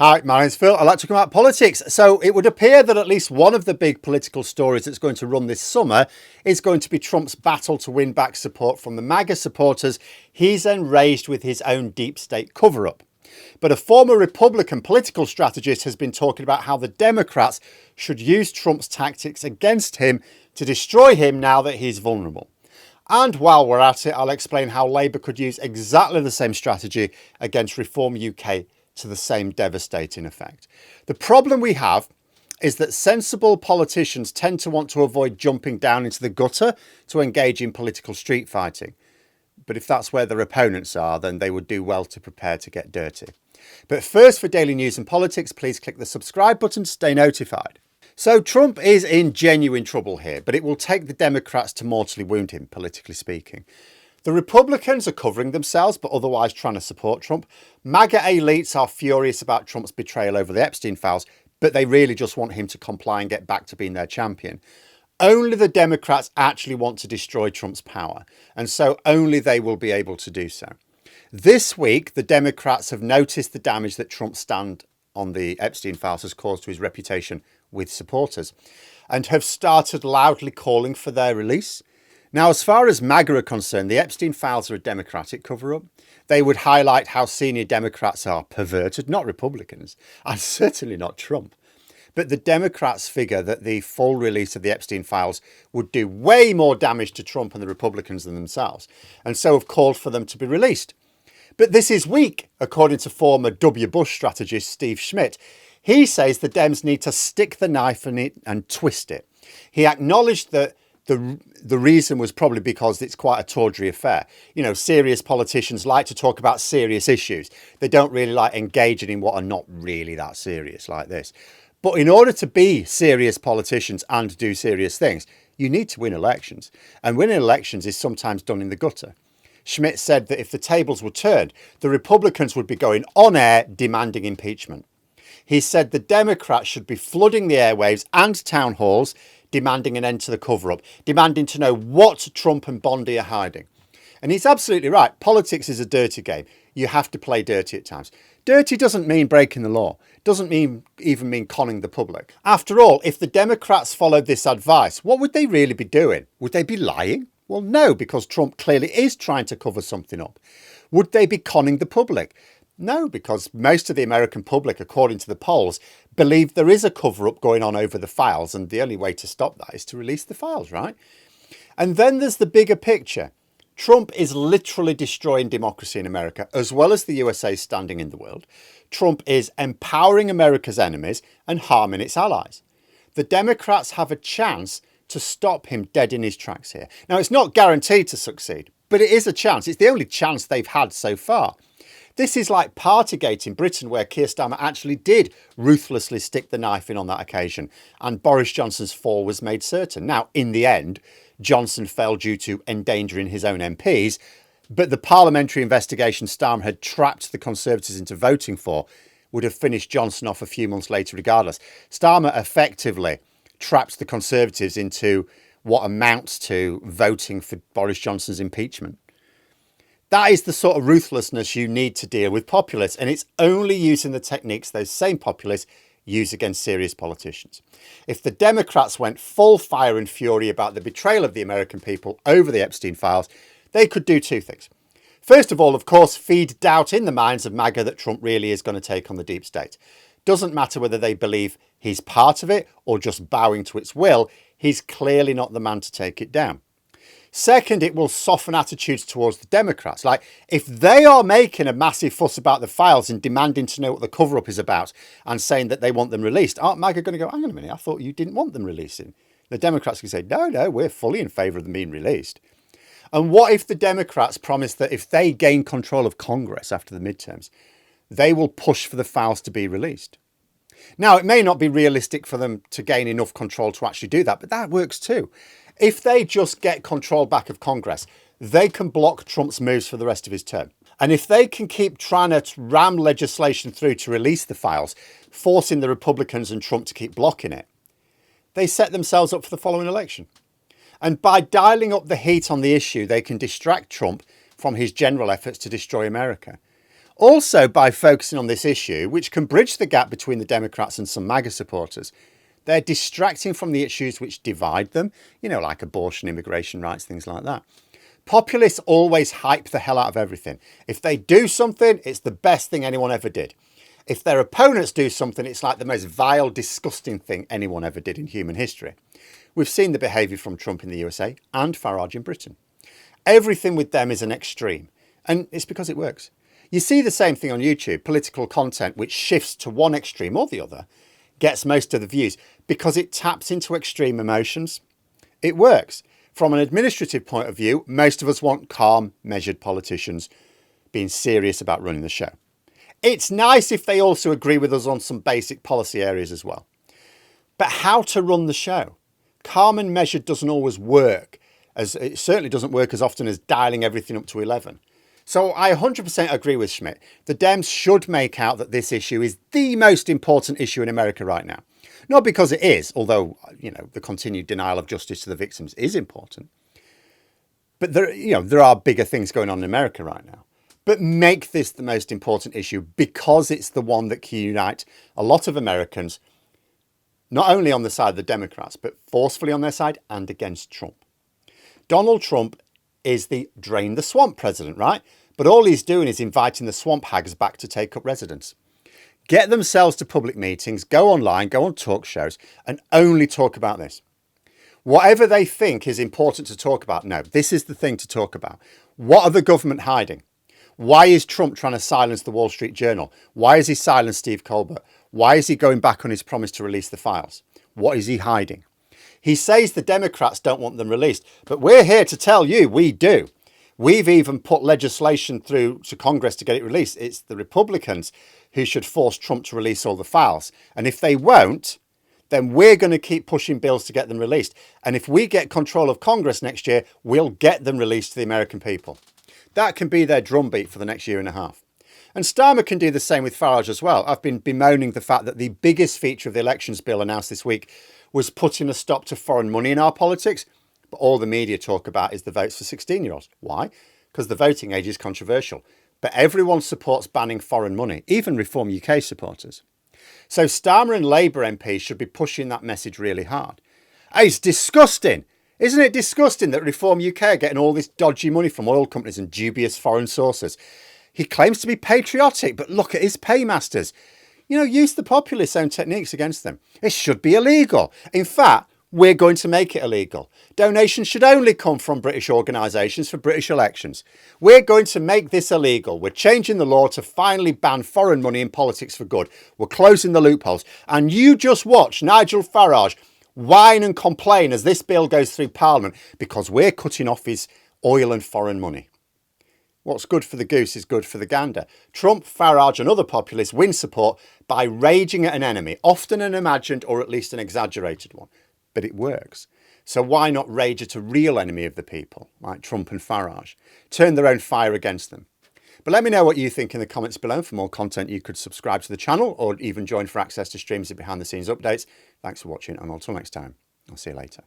Hi, my name's Phil. I'd like to come about politics. So it would appear that at least one of the big political stories that's going to run this summer is going to be Trump's battle to win back support from the MAGA supporters he's enraged with his own deep state cover-up. But a former Republican political strategist has been talking about how the Democrats should use Trump's tactics against him to destroy him now that he's vulnerable. And while we're at it, I'll explain how Labour could use exactly the same strategy against Reform UK to the same devastating effect. The problem we have is that sensible politicians tend to want to avoid jumping down into the gutter to engage in political street fighting. But if that's where their opponents are, then they would do well to prepare to get dirty. But first, for daily news and politics, please click the subscribe button to stay notified. So Trump is in genuine trouble here, but it will take the Democrats to mortally wound him, politically speaking. The Republicans are covering themselves, but otherwise trying to support Trump. MAGA elites are furious about Trump's betrayal over the Epstein files, but they really just want him to comply and get back to being their champion. Only the Democrats actually want to destroy Trump's power, and so only they will be able to do so. This week, the Democrats have noticed the damage that Trump's stand on the Epstein files has caused to his reputation with supporters, and have started loudly calling for their release. Now, as far as MAGA are concerned, the Epstein files are a Democratic cover-up. They would highlight how senior Democrats are perverted, not Republicans, and certainly not Trump. But the Democrats figure that the full release of the Epstein files would do way more damage to Trump and the Republicans than themselves, and so have called for them to be released. But this is weak, according to former W. Bush strategist Steve Schmidt. He says the Dems need to stick the knife in it and twist it. He acknowledged that the reason was probably because it's quite a tawdry affair. You know, serious politicians like to talk about serious issues. They don't really like engaging in what are not really that serious like this. But in order to be serious politicians and do serious things, you need to win elections. And winning elections is sometimes done in the gutter. Schmidt said that if the tables were turned, the Republicans would be going on air demanding impeachment. He said the Democrats should be flooding the airwaves and town halls, demanding an end to the cover-up, demanding to know what Trump and Bondi are hiding. And he's absolutely right. Politics is a dirty game. You have to play dirty at times. Dirty doesn't mean breaking the law. Doesn't even mean conning the public. After all, if the Democrats followed this advice, what would they really be doing? Would they be lying? Well, no, because Trump clearly is trying to cover something up. Would they be conning the public? No, because most of the American public, according to the polls, believe there is a cover-up going on over the files, and the only way to stop that is to release the files, right? And then there's the bigger picture. Trump is literally destroying democracy in America, as well as the USA's standing in the world. Trump is empowering America's enemies and harming its allies. The Democrats have a chance to stop him dead in his tracks here. Now, it's not guaranteed to succeed, but it is a chance. It's the only chance they've had so far. This is like Partygate in Britain, where Keir Starmer actually did ruthlessly stick the knife in on that occasion, and Boris Johnson's fall was made certain. Now, in the end, Johnson fell due to endangering his own MPs, but the parliamentary investigation Starmer had trapped the Conservatives into voting for would have finished Johnson off a few months later regardless. Starmer effectively trapped the Conservatives into what amounts to voting for Boris Johnson's impeachment. That is the sort of ruthlessness you need to deal with populists, and it's only using the techniques those same populists use against serious politicians. If the Democrats went full fire and fury about the betrayal of the American people over the Epstein files, they could do two things. First of all, of course, feed doubt in the minds of MAGA that Trump really is going to take on the deep state. Doesn't matter whether they believe he's part of it or just bowing to its will, he's clearly not the man to take it down. Second, it will soften attitudes towards the Democrats. Like, if they are making a massive fuss about the files and demanding to know what the cover-up is about and saying that they want them released, aren't MAGA going to go, hang on a minute, I thought you didn't want them releasing? The Democrats can say, no, we're fully in favour of them being released. And what if the Democrats promise that if they gain control of Congress after the midterms, they will push for the files to be released? Now, it may not be realistic for them to gain enough control to actually do that, but that works too. If they just get control back of Congress, they can block Trump's moves for the rest of his term. And if they can keep trying to ram legislation through to release the files, forcing the Republicans and Trump to keep blocking it, they set themselves up for the following election. And by dialing up the heat on the issue, they can distract Trump from his general efforts to destroy America. Also, by focusing on this issue, which can bridge the gap between the Democrats and some MAGA supporters, they're distracting from the issues which divide them, like abortion, immigration rights, things like that. Populists always hype the hell out of everything. If they do something, it's the best thing anyone ever did. If their opponents do something, it's like the most vile, disgusting thing anyone ever did in human history. We've seen the behaviour from Trump in the USA and Farage in Britain. Everything with them is an extreme, and it's because it works. You see the same thing on YouTube. Political content which shifts to one extreme or the other gets most of the views because it taps into extreme emotions. It works. From an administrative point of view, most of us want calm, measured politicians being serious about running the show. It's nice if they also agree with us on some basic policy areas as well. But how to run the show? Calm and measured doesn't always work, as it certainly doesn't work as often as dialing everything up to 11. So I 100% agree with Schmidt. The Dems should make out that this issue is the most important issue in America right now. Not because it is, although, the continued denial of justice to the victims is important. But there are bigger things going on in America right now. But make this the most important issue because it's the one that can unite a lot of Americans, not only on the side of the Democrats, but forcefully on their side and against Trump. Donald Trump is the drain the swamp president, right? But all he's doing is inviting the swamp hags back to take up residence. Get themselves to public meetings, go online, go on talk shows, and only talk about this. Whatever they think is important to talk about, no, this is the thing to talk about. What are the government hiding? Why is Trump trying to silence the Wall Street Journal? Why has he silenced Steve Colbert? Why is he going back on his promise to release the files? What is he hiding? He says the Democrats don't want them released, but we're here to tell you we do. We've even put legislation through to Congress to get it released. It's the Republicans who should force Trump to release all the files. And if they won't, then we're going to keep pushing bills to get them released. And if we get control of Congress next year, we'll get them released to the American people. That can be their drumbeat for the next year and a half. And Starmer can do the same with Farage as well. I've been bemoaning the fact that the biggest feature of the elections bill announced this week was putting a stop to foreign money in our politics. But all the media talk about is the votes for 16-year-olds. Why? Because the voting age is controversial. But everyone supports banning foreign money, even Reform UK supporters. So Starmer and Labour MPs should be pushing that message really hard. It's disgusting. Isn't it disgusting that Reform UK are getting all this dodgy money from oil companies and dubious foreign sources? He claims to be patriotic, but look at his paymasters. Use the populist own techniques against them. It should be illegal. In fact, we're going to make it illegal. Donations should only come from British organisations for British elections. We're going to make this illegal. We're changing the law to finally ban foreign money in politics for good. We're closing the loopholes. And you just watch Nigel Farage whine and complain as this bill goes through Parliament because we're cutting off his oil and foreign money. What's good for the goose is good for the gander. Trump, Farage and other populists win support by raging at an enemy, often an imagined or at least an exaggerated one. But it works. So why not rage at a real enemy of the people, like Trump and Farage? Turn their own fire against them. But let me know what you think in the comments below. For more content, you could subscribe to the channel or even join for access to streams and behind-the-scenes updates. Thanks for watching, and until next time, I'll see you later.